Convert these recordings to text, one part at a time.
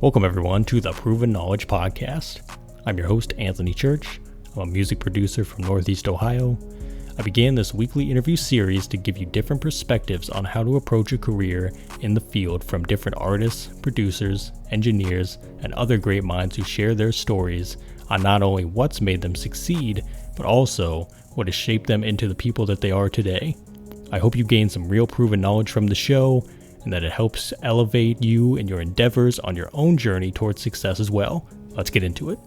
Welcome everyone to the Proven Knowledge Podcast. I'm your host, Anthony Church. I'm a music producer from Northeast Ohio. I began this weekly interview series to give you different perspectives on how to approach a career in the field from different artists, producers, engineers, and other great minds who share their stories on not only what's made them succeed, but also what has shaped them into the people that they are today. I hope you gain some real proven knowledge from the show, and that it helps elevate you in your endeavors on your own journey towards success as well. Let's get into it.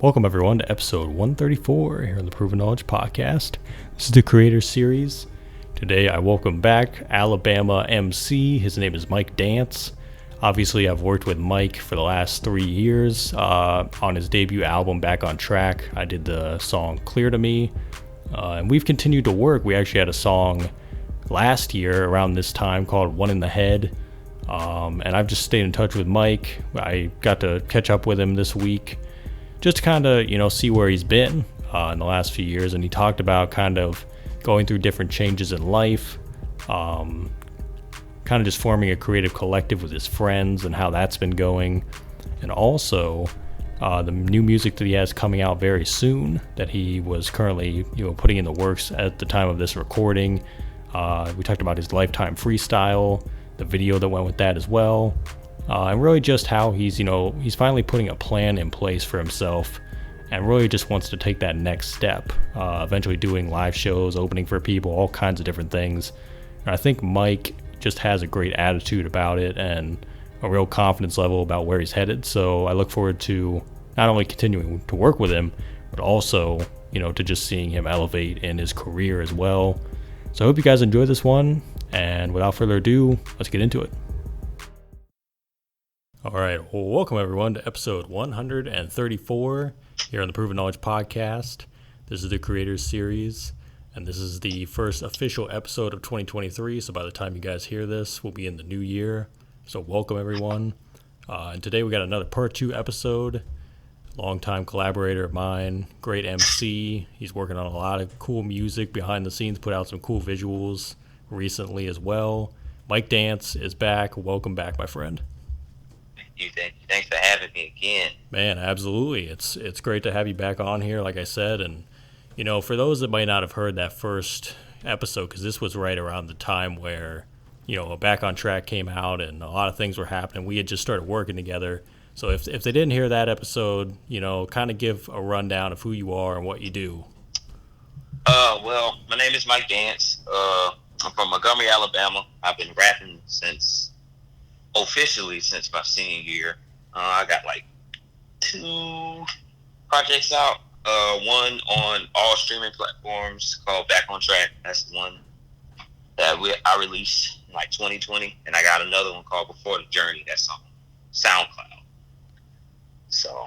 Welcome everyone to episode 134 here on the Proven Knowledge Podcast. This is the Creator Series. Today I welcome back Alabama MC. His name is Mike Dantz. Obviously I've worked with Mike for the last 3 years. On his debut album, Back on Track, I did the song Clear to Me. And we've continued to work. We actually had a song last year around this time called One in the Head. And I've just stayed in touch with Mike. I got to catch up with him this week just to kind of, see where he's been in the last few years. And he talked about kind of going through different changes in life, kind of just forming a creative collective with his friends and how that's been going. And also the new music that he has coming out very soon that he was currently, putting in the works at the time of this recording. We talked about his lifetime freestyle, the video that went with that as well, and really just how he's finally putting a plan in place for himself and really just wants to take that next step, eventually doing live shows, opening for people, all kinds of different things. And I think Mike just has a great attitude about it and a real confidence level about where he's headed. So I look forward to not only continuing to work with him, but also, to just seeing him elevate in his career as well. So I hope you guys enjoy this one, and without further ado, let's get into it. All right, well, welcome everyone to episode 134 here on the Proven Knowledge Podcast. This is the Creators Series, and this is the first official episode of 2023, so by the time you guys hear this, we'll be in the new year. So welcome everyone. And today we got another part 2 episode. Longtime collaborator of mine, great MC. He's working on a lot of cool music behind the scenes, put out some cool visuals recently as well. Mike Dantz is back. Welcome back, my friend. Thank you. Thanks for having me again. Man, absolutely. It's great to have you back on here, like I said. And, for those that might not have heard that first episode, because this was right around the time where, Back on Track came out and a lot of things were happening. We had just started working together. So if they didn't hear that episode, kind of give a rundown of who you are and what you do. Well, my name is Mike Dantz. I'm from Montgomery, Alabama. I've been rapping officially since my senior year. I got like 2 projects out. One on all streaming platforms called Back on Track. That's the one that I released in like 2020. And I got another one called Before the Journey. That's on SoundCloud. So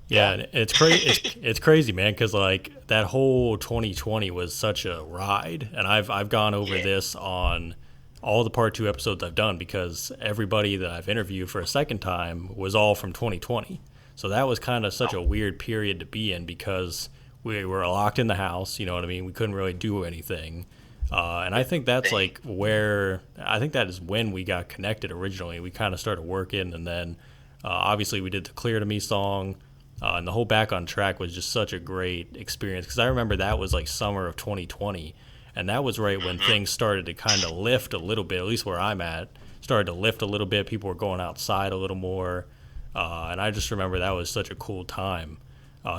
yeah, it's crazy. It's crazy, man, because like that whole 2020 was such a ride, and I've gone over this on all the part 2 episodes I've done because everybody that I've interviewed for a second time was all from 2020. So that was kind of such a weird period to be in because we were locked in the house. You know what I mean? We couldn't really do anything. And I think that's like that is when we got connected originally. We kind of started working, and then obviously we did the Clear to Me song, and the whole Back on Track was just such a great experience because I remember that was like summer of 2020, and that was right when things started to kind of lift a little bit, at least where I'm at, started to lift a little bit. People were going outside a little more, and I just remember that was such a cool time.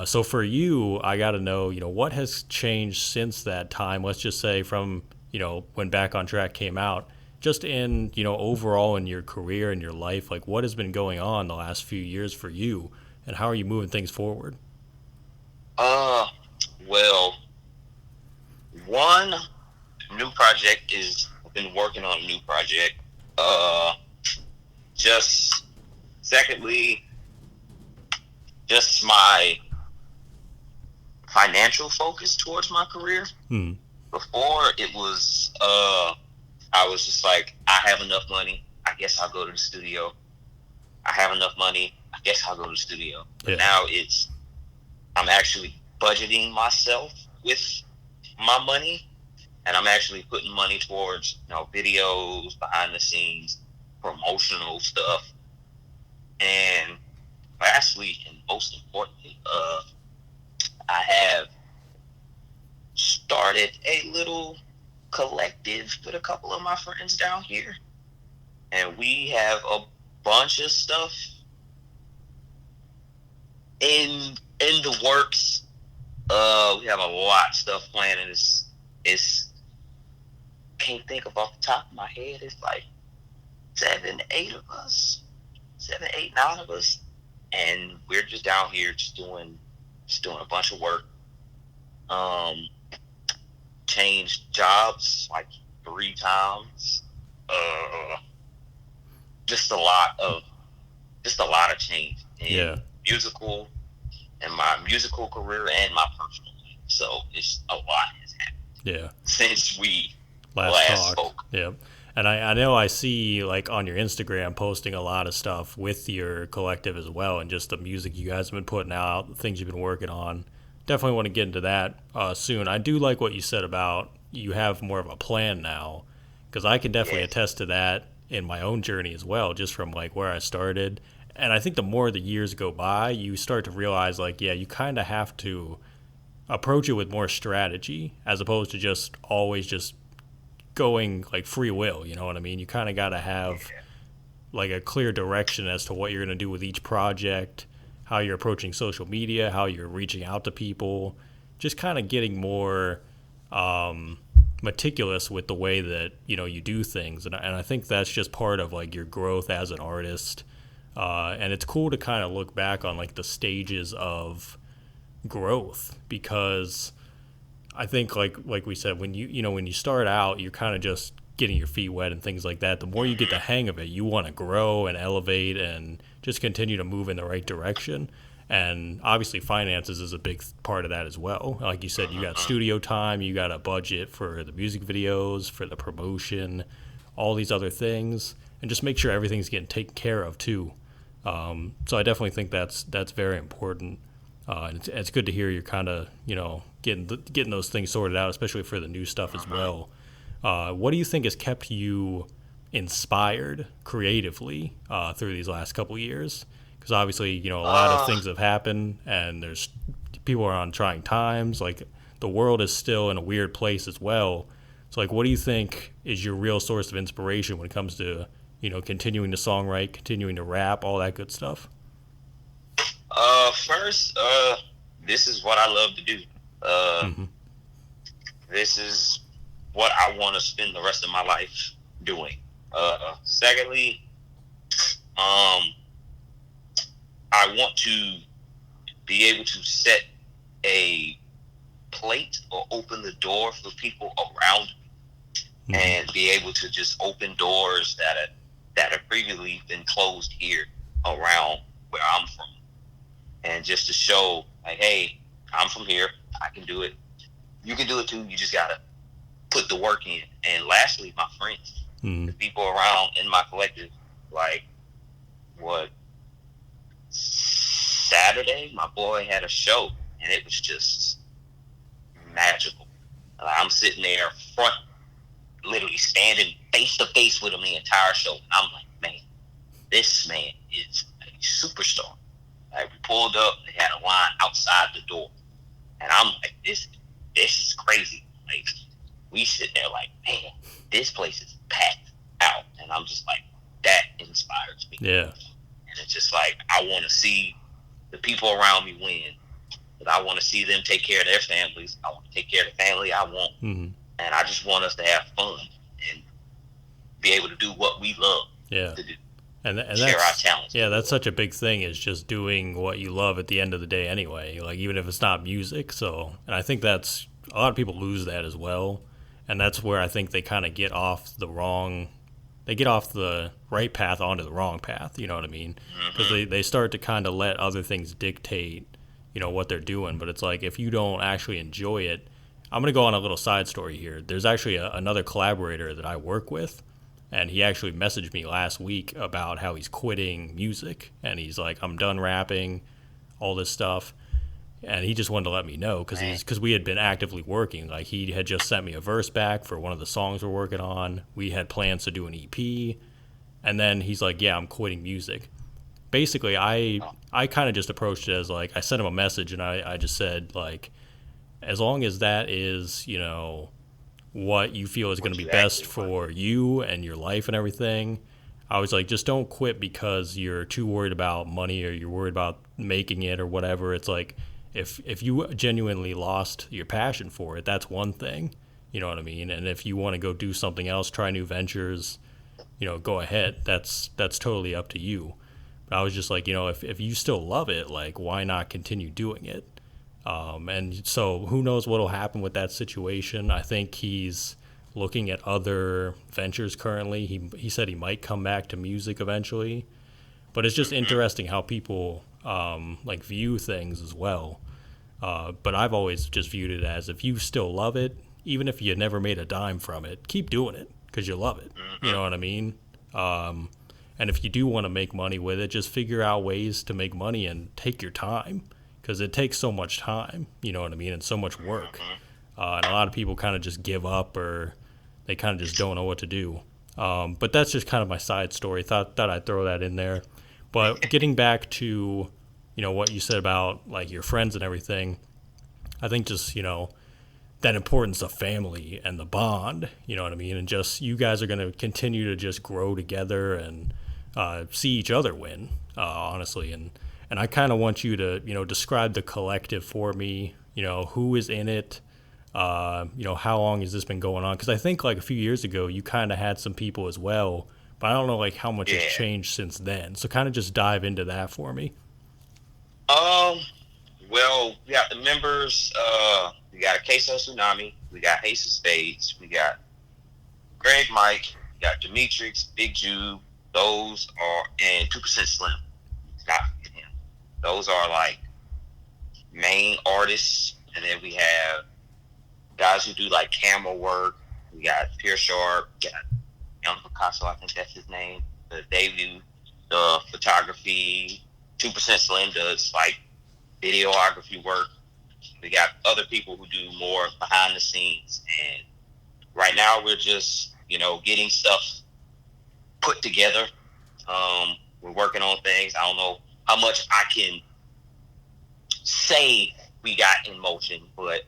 So for you, I got to know, what has changed since that time, let's just say from, when Back on Track came out, just in, overall in your career and your life, like what has been going on the last few years for you and how are you moving things forward? Well, one new project I've been working on a new project. Just secondly, just my financial focus towards my career. Before it was, I was just like, I have enough money, I guess I'll go to the studio. I have enough money, I guess I'll go to the studio. But now I'm actually budgeting myself with my money, and I'm actually putting money towards, videos, behind the scenes, promotional stuff. And lastly, and most importantly, I have started a little collective with a couple of my friends down here, and we have a bunch of stuff in the works. We have a lot of stuff planned, and it's can't think of off the top of my head. It's like 7, 8 of us, 7, 8, 9 of us, and we're just down here just doing a bunch of work. Changed jobs like 3 times. Just a lot of change in musical and my musical career and my personal life. So it's a lot has happened since we last spoke. Yeah. And I know I see like on your Instagram posting a lot of stuff with your collective as well, and just the music you guys have been putting out, the things you've been working on. Definitely want to get into that soon. I do like what you said about you have more of a plan now, because I can definitely attest to that in my own journey as well, just from like where I started. And I think the more the years go by, you start to realize like, yeah, you kind of have to approach it with more strategy as opposed to just always just going like free will. You know what I mean? You kind of got to have like a clear direction as to what you're going to do with each project, how you're approaching social media, how you're reaching out to people, just kind of getting more meticulous with the way that, you know, you do things. And I think that's just part of like your growth as an artist. And it's cool to kind of look back on like the stages of growth, because I think like we said, when you start out, you're kind of just getting your feet wet and things like that. The more you get the hang of it, you want to grow and elevate and just continue to move in the right direction. And obviously finances is a big part of that as well. Like you said, you got studio time, you got a budget for the music videos, for the promotion, all these other things, and just make sure everything's getting taken care of too. So I definitely think that's very important. And it's good to hear you're kind of, you know, getting those things sorted out, especially for the new stuff as well. What do you think has kept you inspired creatively through these last couple of years? Because obviously, you know, a lot of things have happened, and there's people are on trying times. Like the world is still in a weird place as well. So, like, what do you think is your real source of inspiration when it comes to, you know, continuing to songwrite, continuing to rap, all that good stuff? First, this is what I love to do. This is what I want to spend the rest of my life doing. Secondly, I want to be able to set a plate or open the door for people around me, and be able to just open doors that have previously been closed here around where I'm from. And just to show, like, hey, I'm from here. I can do it. You can do it too. You just got to put the work in. And lastly, my friends, the people around in my collective, like, what, Saturday, my boy had a show, and it was just magical. I'm sitting there front, literally standing face to face with him the entire show. And I'm like, man, this man is a superstar. Like, we pulled up, they had a line outside the door, and I'm like, this is crazy. Like, we sit there like, man, this place is packed out, and I'm just like, that inspires me. Yeah. And it's just like, I want to see the people around me win, but I want to see them take care of their families. I want to take care of the family I want, and I just want us to have fun and be able to do what we love to do. And share our talents. Yeah, that's such a big thing, is just doing what you love at the end of the day anyway, like even if it's not music. So, and I think that's, a lot of people lose that as well. And that's where I think they kind of get off the right path onto the wrong path, you know what I mean? Because they start to kind of let other things dictate, you know, what they're doing. But it's like, if you don't actually enjoy it, I'm going to go on a little side story here. There's actually another collaborator that I work with, and he actually messaged me last week about how he's quitting music, and he's like, I'm done rapping, all this stuff. And he just wanted to let me know, because we had been actively working. Like, he had just sent me a verse back for one of the songs we're working on. We had plans to do an EP, And then he's like, yeah, I'm quitting music. Basically, I kind of just approached it as like, I sent him a message and I just said, like, as long as that is, you know, what you feel is going to be best for you and your life and everything, I was like, just don't quit because you're too worried about money or you're worried about making it or whatever. It's like, if you genuinely lost your passion for it, that's one thing, you know what I mean? And if you want to go do something else, try new ventures, you know, go ahead. That's totally up to you. But I was just like, you know, if you still love it, like, why not continue doing it? And so who knows what will happen with that situation. I think he's looking at other ventures currently. He said he might come back to music eventually. But it's just interesting how people like view things as well. But I've always just viewed it as, if you still love it, even if you never made a dime from it, keep doing it because you love it. You know what I mean? And if you do want to make money with it, just figure out ways to make money and take your time, because it takes so much time, you know what I mean, and so much work. And a lot of people kind of just give up, or they kind of just don't know what to do. But that's just kind of my side story. Thought I'd throw that in there. But getting back to, you know, what you said about like your friends and everything, I think just, you know, that importance of family and the bond, you know what I mean? And just, you guys are going to continue to just grow together and see each other win, honestly. And I kind of want you to, you know, describe the collective for me, you know, who is in it, you know, how long has this been going on? Because I think like a few years ago, you kind of had some people as well, but I don't know like how much has changed since then. So kind of just dive into that for me. Well, we got the members, we got a Case of Tsunami, we got Ace of Spades, we got Greg Mike, we got Demetrix, Big Jew, those are, and 2% Slim. Not forgetting him. Those are like main artists, and then we have guys who do like camera work. We got Pierre Sharp, we got Young Picasso, I think that's his name. They do the photography. 2% Slim does like videography work. We got other people who do more behind the scenes, and right now we're just, you know, getting stuff put together. We're working on things. I don't know how much I can say we got in motion, but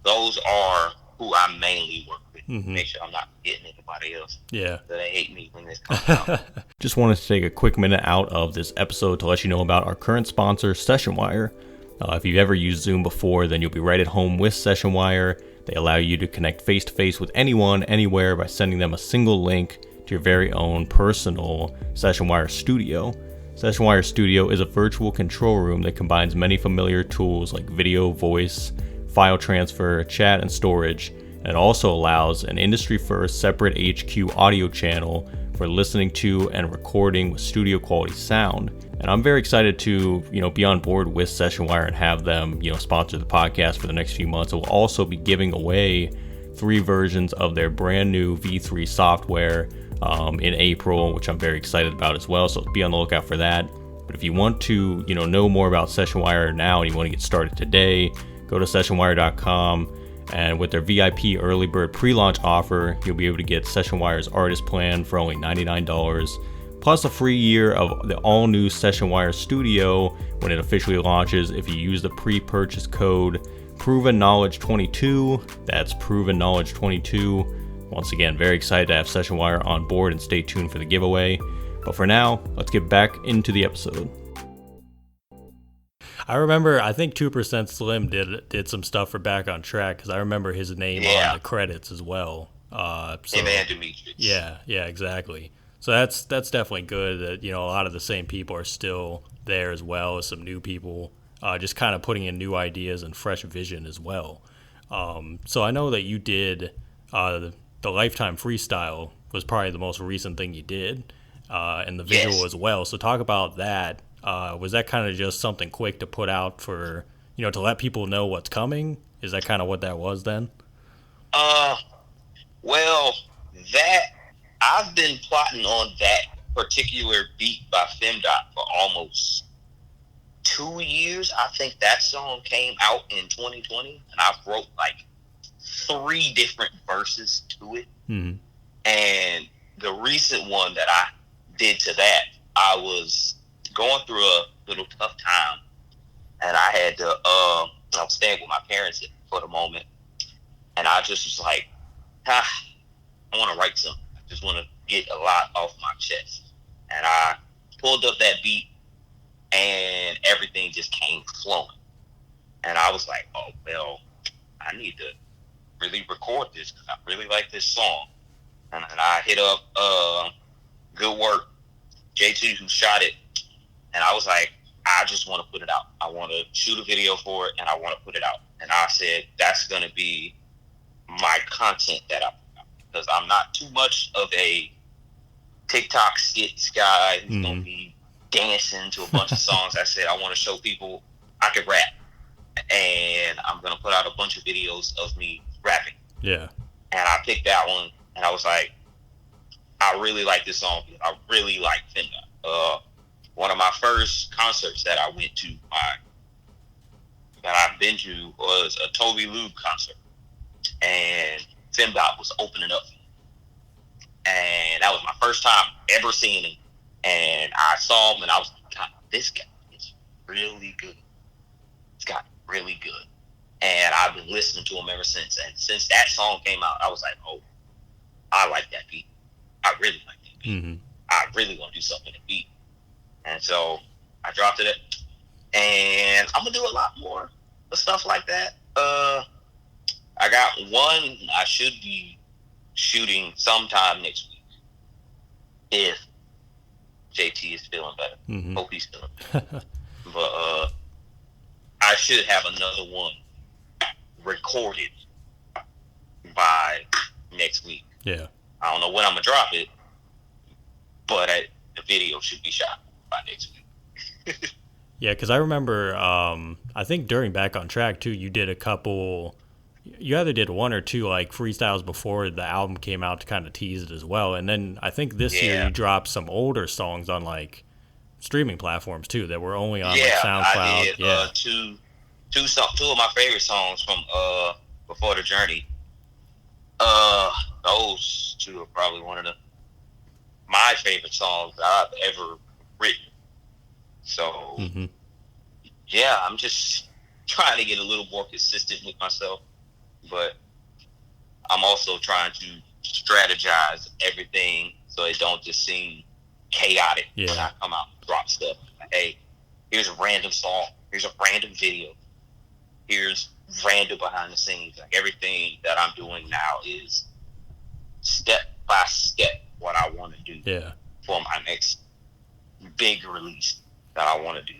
those are who I mainly work with. Make sure I'm not getting anybody else. Yeah. So they hate me when this comes out. Just wanted to take a quick minute out of this episode to let you know about our current sponsor, SessionWire. If you've ever used Zoom before, then you'll be right at home with SessionWire. They allow you to connect face-to-face with anyone, anywhere, by sending them a single link to your very own personal SessionWire Studio. SessionWire Studio is a virtual control room that combines many familiar tools like video, voice, file transfer, chat, and storage. And it also allows an industry-first separate HQ audio channel for listening to and recording with studio quality sound. And I'm very excited to, you know, be on board with SessionWire and have them, you know, sponsor the podcast for the next few months. We'll also be giving away 3 versions of their brand new V3 software in April, which I'm very excited about as well. So be on the lookout for that. But if you want to, you know more about SessionWire now and you want to get started today, go to sessionwire.com. And with their VIP early bird pre-launch offer, you'll be able to get SessionWire's artist plan for only $99, plus a free year of the all-new SessionWire Studio when it officially launches if you use the pre-purchase code ProvenKnowledge22. That's ProvenKnowledge22. Once again, very excited to have SessionWire on board, and stay tuned for the giveaway. But for now, let's get back into the episode. I remember, I think 2% Slim did some stuff for Back on Track, because I remember his name on the credits as well. Him and Demetrix. Yeah, exactly. So that's definitely good that, you know, a lot of the same people are still there as well as some new people, just kind of putting in new ideas and fresh vision as well. So I know that you did the Lifetime Freestyle was probably the most recent thing you did, and the visual as well. So talk about that. Was that kind of just something quick to put out for, you know, to let people know what's coming? Is that kind of what that was then? Well, that I've been plotting on that particular beat by FemDot for almost 2 years. I think that song came out in 2020, and I wrote like 3 different verses to it. And the recent one that I did to that, I was going through a little tough time, and I had to. I was staying with my parents for the moment, and I just was like, I want to write something. I just want to get a lot off my chest, and I pulled up that beat, and everything just came flowing. And I was like, oh well, I need to really record this because I really like this song. And I hit up Good Work, J2, who shot it, and I was like, I just want to put it out. I want to shoot a video for it, and I want to put it out. And I said, that's going to be my content that I put out. Because I'm not too much of a TikTok skits guy who's going to be dancing to a bunch of songs. I said, I want to show people I can rap. And I'm going to put out a bunch of videos of me rapping. Yeah. And I picked that one, and I was like, I really like this song. I really like Femdot. One of my first concerts that I went to, that I've been to, was a Toby Lube concert, and Femdot was opening up, and that was my first time ever seeing him. And I saw him, and I was like, God, this guy is really good. This guy is really good, and I've been listening to him ever since. And since that song came out, I was like, oh, I like that beat. I really like that beat. Mm-hmm. I really want to do something to beat. And so I dropped it, and I'm going to do a lot more of stuff like that. I got one I should be shooting sometime next week if JT is feeling better. Mm-hmm. Hope he's feeling better. But I should have another one recorded by next week. Yeah. I don't know when I'm going to drop it, but the video should be shot by next week. Yeah, because I remember, I think during Back on Track, too, you did a couple, you either did one or two, like, freestyles before the album came out to kind of tease it as well. And then I think this year you dropped some older songs on, like, streaming platforms, too, that were only on, like, SoundCloud. I did two of my favorite songs from Before the Journey. Those two are probably one of my favorite songs that I've ever written. So, yeah, I'm just trying to get a little more consistent with myself, but I'm also trying to strategize everything so it don't just seem chaotic when I come out and drop stuff. Like, hey, here's a random song, here's a random video, here's random behind the scenes. Like, everything that I'm doing now is step by step what I want to do for my next big release that I want to do.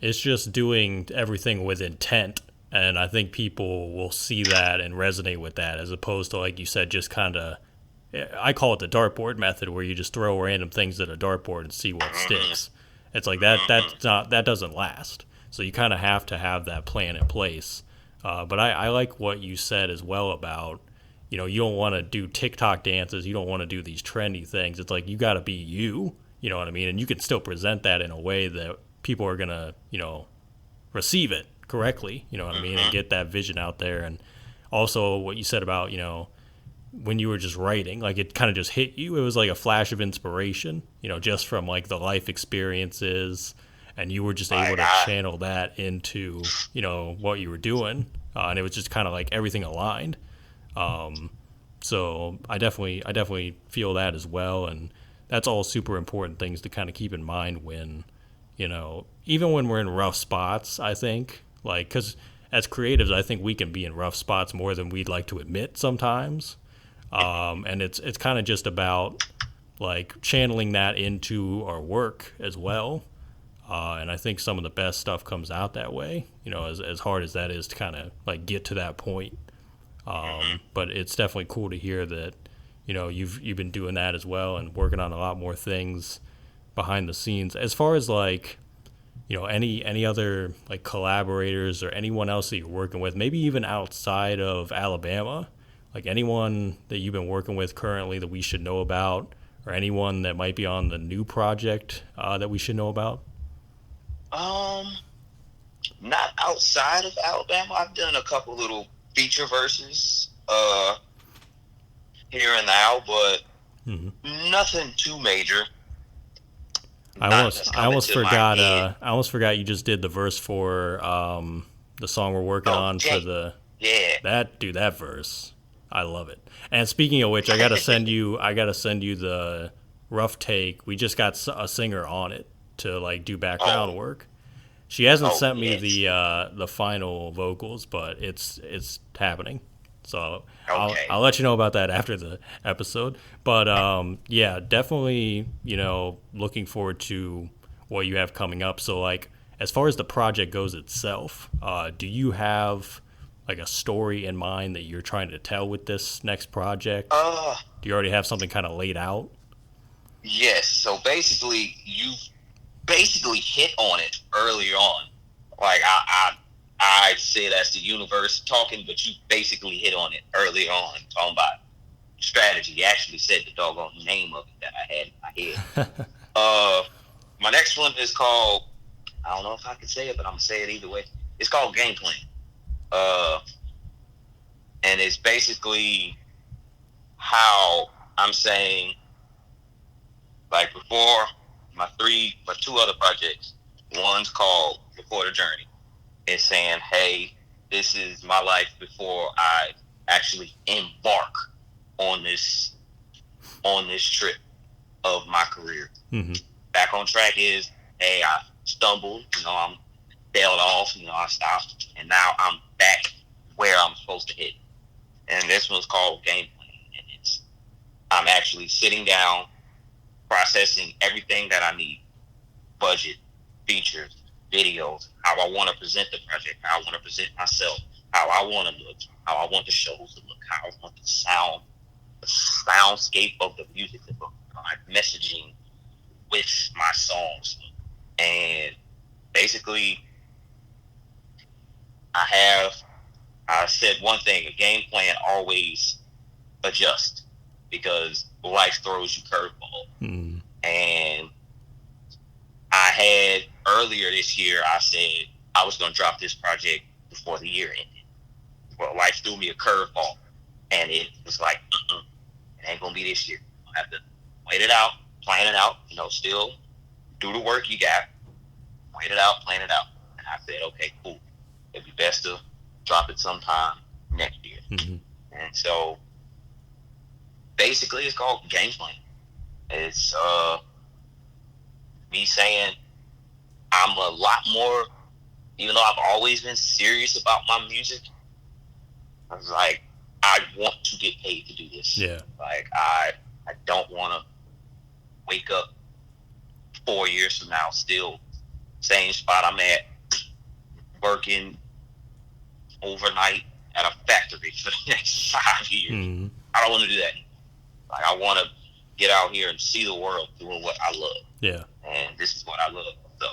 It's just doing everything with intent, and I think people will see that and resonate with that, as opposed to, like you said, just kind of, I call it the dartboard method, where you just throw random things at a dartboard and see what sticks. It's like that doesn't last. So you kind of have to have that plan in place. But I like what you said as well about, you know, you don't want to do TikTok dances. You don't want to do these trendy things. It's like, you got to be you know what I mean? And you can still present that in a way that people are going to, you know, receive it correctly, you know what I mean? And get that vision out there. And also what you said about, you know, when you were just writing, like, it kind of just hit you. It was like a flash of inspiration, you know, just from, like, the life experiences, and you were just able to channel that into, you know, what you were doing. And it was just kind of like everything aligned. So I definitely feel that as well. And that's all super important things to kind of keep in mind when, you know, even when we're in rough spots, I think, like, because as creatives, I think we can be in rough spots more than we'd like to admit sometimes. And it's kind of just about, like, channeling that into our work as well. And I think some of the best stuff comes out that way, you know, as hard as that is to kind of, like, get to that point. But it's definitely cool to hear that, you know, you've been doing that as well and working on a lot more things behind the scenes. As far as, like, you know, any other, like, collaborators or anyone else that you're working with, maybe even outside of Alabama, like, anyone that you've been working with currently that we should know about, or anyone that might be on the new project that we should know about? Not outside of Alabama. I've done a couple little feature verses here and now, but nothing too major. None that's I coming almost to my forgot. head. I almost forgot you just did the verse for the song we're working Oh, on for Jake. the Yeah. that verse. I love it. And speaking of which, I gotta send you the rough take. We just got a singer on it to like do background Oh, work. She hasn't oh sent me yes. the final vocals, but it's happening. So Okay. I'll let you know about that after the episode. But yeah, definitely, looking forward to what you have coming up. So like as far as the project goes itself, do you have like a story in mind that you're trying to tell with this next project? Uh, Do you already have something kind of laid out? yes. So basically, you basically hit on it earlier on. Like I say that's the universe talking, but you basically hit on it earlier on, talking about strategy. You actually said the doggone name of it that I had in my head. My next one is called. I don't know if I can say it, but I'm gonna say it either way. It's called Game Plan. Uh, and it's basically how I'm saying, like before my two other projects. One's called Before the Journey. It's saying, hey, this is my life before I actually embark on this trip of my career. Mm-hmm. Back on Track is, hey, I stumbled, I'm bailed off, I stopped, and now I'm back where I'm supposed to hit. And this one's called Game Plan, and I'm actually sitting down, processing everything that I need: budget, features, videos, how I want to present the project, how I want to present myself, how I want to look, how I want the shows to look, how I want the soundscape of the music to look, my messaging with my songs. And basically, I said one thing: a game plan always adjusts because life throws you curveballs. Mm-hmm. And I had earlier this year, I said I was going to drop this project before the year ended. Well, life threw me a curveball, and it was like, it ain't going to be this year. I have to wait it out, plan it out, still do the work you got, wait it out, plan it out. And I said, okay, cool. It'd be best to drop it sometime next year. Mm-hmm. And so basically it's called Game Plan. It's me saying I'm a lot more, even though I've always been serious about my music, I was like, I want to get paid to do this. Yeah. Like, I don't want to wake up 4 years from now still same spot I'm at, working overnight at a factory for the next 5 years. Mm-hmm. I don't want to do that. Like, I want to get out here and see the world doing what I love. Yeah. And this is what I love. So,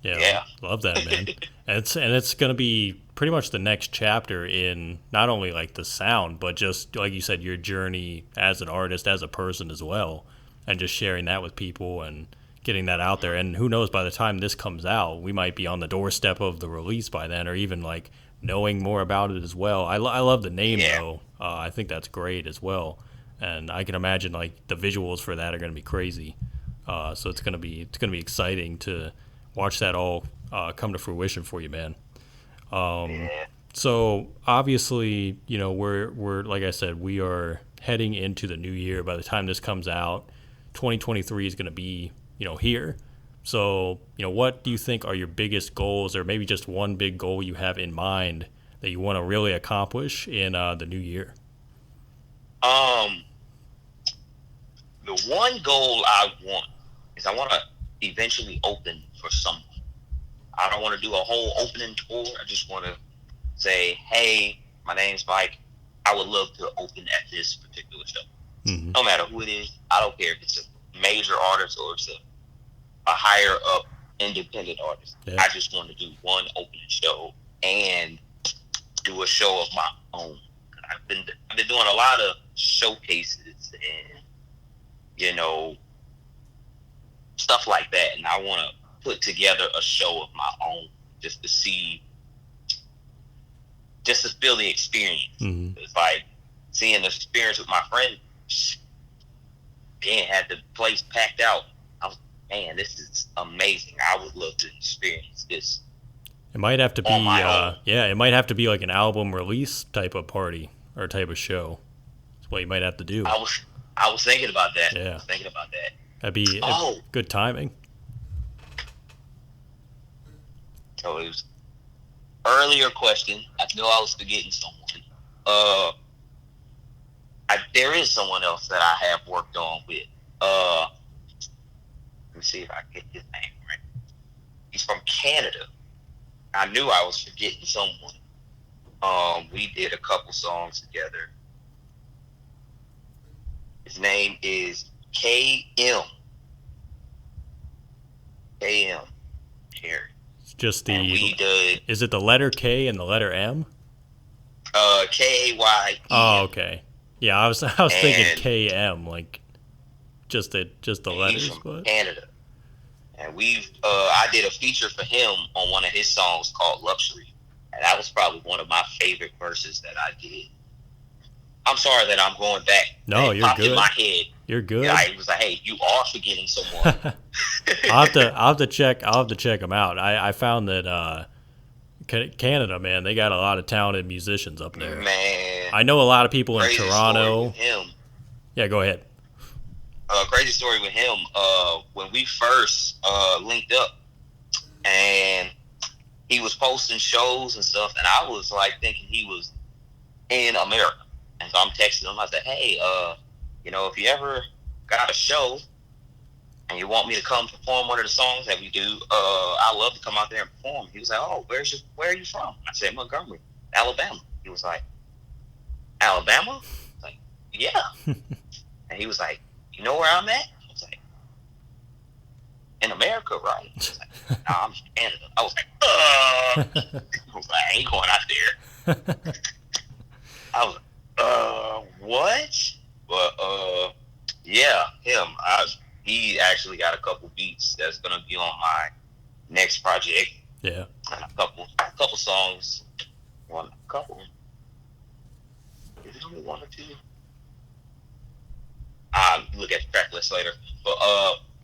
yeah. Love that, man. and it's gonna be pretty much the next chapter in not only like the sound, but just like you said, your journey as an artist, as a person as well, and just sharing that with people and getting that out there. And who knows, by the time this comes out, we might be on the doorstep of the release by then, or even like knowing more about it as well. I love the name though. I think that's great as well, and I can imagine like the visuals for that are going to be crazy. So it's gonna be exciting to watch that all come to fruition for you, man. So obviously, we're like I said, we are heading into the new year. By the time this comes out, 2023 is going to be here. So what do you think are your biggest goals, or maybe just one big goal you have in mind that you want to really accomplish in the new year? The one goal I want is I want to eventually open for someone. I don't want to do a whole opening tour. I just want to say, hey, my name's Mike. I would love to open at this particular show. Mm-hmm. No matter who it is, I don't care if it's a major artist or it's a higher up independent artist. Yeah. I just want to do one opening show and do a show of my own. I've been doing a lot of showcases and stuff like that, and I want to put together a show of my own just to feel the experience. Mm-hmm. It's like seeing the experience with my friends. Again, had the place packed out. man, this is amazing. I would love to experience this It might have to be, on my own. it might have to be like an album release type of party or type of show. That's what you might have to do. I was thinking about that. I Yeah, was thinking about that. that'd be Oh, good timing. so it was earlier question. I know I was forgetting someone. There is someone else that I have worked on with. Let me see if I get his name right. He's from Canada. I knew I was forgetting someone. We did a couple songs together. His name is KM. KM. Here. It's just And we did is it the letter K and the letter M? KAY. Oh, okay. Yeah, I was thinking And KM, like just the he's letters, from but Canada. And I did a feature for him on one of his songs called Luxury. And that was probably one of my favorite verses that I did. I'm sorry that I'm going back. no, It you're popped in good. my head. You're good. Yeah, he was like, hey, you are forgetting someone. I'll have to check them out. I found that Canada, man, they got a lot of talented musicians up there. Man, I know a lot of people in crazy story Toronto. with him. Yeah, go ahead. Crazy story with him. When we first linked up, and he was posting shows and stuff, and I was like thinking he was in America, and so I'm texting him. I said, "Hey, if you ever got a show and you want me to come perform one of the songs that we do, I'd love to come out there and perform." He was like, "Oh, where are you from?" I said, "Montgomery, Alabama." He was like, "Alabama?" I was like, "Yeah." And he was like, "You know where I'm at?" I was like, "In America, right?" He was like, "No, I'm from Canada." I was like, I was like, "I ain't going out there." I was like, what? But yeah, him. He actually got a couple beats that's gonna be on my next project. Yeah. And a couple songs. A couple. Is it only one or two? I'll look at the track list later. But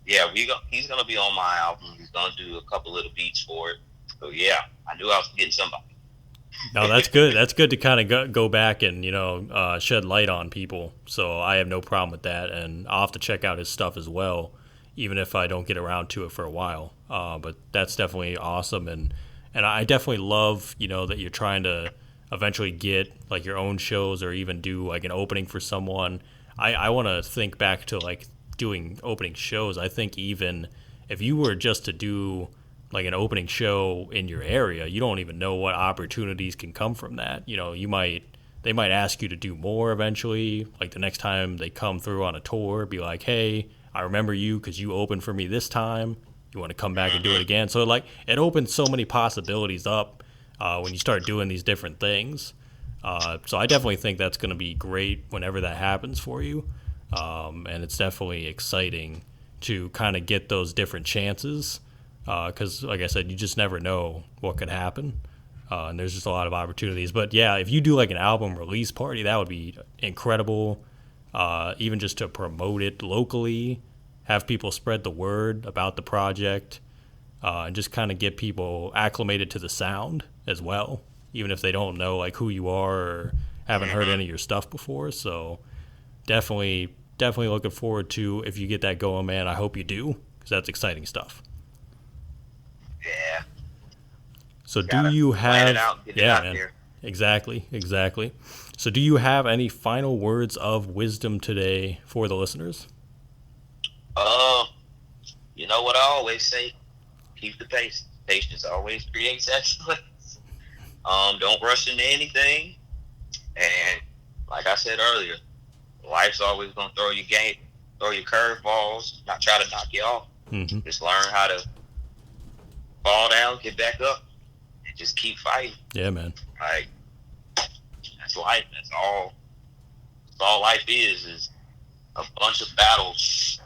yeah, he's gonna be on my album. He's gonna do a couple little beats for it. So yeah, I knew I was getting somebody. No, that's good. That's good to kind of go back and shed light on people. So I have no problem with that, and I'll have to check out his stuff as well, even if I don't get around to it for a while. But that's definitely awesome, and I definitely love that you're trying to eventually get like your own shows or even do like an opening for someone. I want to think back to like doing opening shows. I think even if you were just to do like an opening show in your area, you don't even know what opportunities can come from that. They might ask you to do more eventually. Like the next time they come through on a tour, be like, hey, I remember you because you opened for me this time. You want to come back and do it again? So like it opens so many possibilities up when you start doing these different things. So I definitely think that's going to be great whenever that happens for you. And it's definitely exciting to kind of get those different chances. Because, like I said, you just never know what could happen. And there's just a lot of opportunities. But, yeah, if you do, like, an album release party, that would be incredible. Even just to promote it locally, have people spread the word about the project, and just kind of get people acclimated to the sound as well, even if they don't know, like, who you are or haven't heard any of your stuff before. So definitely looking forward to if you get that going, man. I hope you do, because that's exciting stuff. Yeah. So do you plan have it out, get it yeah, out man. there. Exactly. So do you have any final words of wisdom today for the listeners? You know what I always say? Keep the pace. Patience always creates excellence. Don't rush into anything. And like I said earlier, life's always gonna throw you curveballs, not try to knock you off. Mm-hmm. Just learn how to fall down, get back up, and just keep fighting. Yeah, man. Like that's life. That's all life is a bunch of battles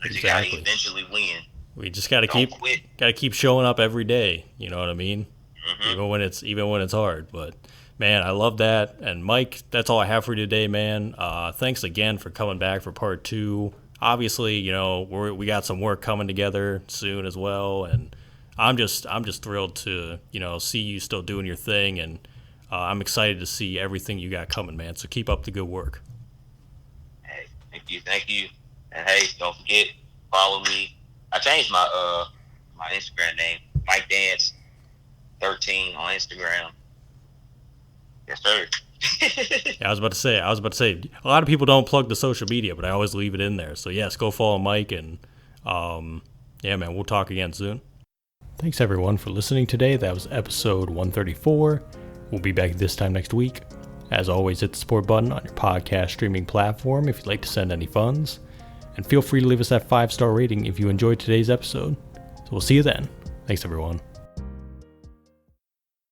that you gotta Exactly. eventually win. We just gotta Don't quit. keep showing up every day. You know what I mean? Mm-hmm. Even when it's hard. But man, I love that. And Mike, that's all I have for you today, man. Thanks again for coming back for part 2. obviously, we got some work coming together soon as well, and I'm just thrilled to see you still doing your thing, and I'm excited to see everything you got coming, man. So keep up the good work. Hey, thank you, and hey, don't forget, follow me. I changed my my Instagram name, Mike Dantz 13 on Instagram. Yes, sir. Yeah, I was about to say, a lot of people don't plug the social media, but I always leave it in there. So yes, go follow Mike, and yeah, man, we'll talk again soon. Thanks everyone for listening today. That was episode 134. We'll be back this time next week. As always, hit the support button on your podcast streaming platform if you'd like to send any funds, and feel free to leave us that 5-star rating if you enjoyed today's episode. So we'll see you then. Thanks everyone.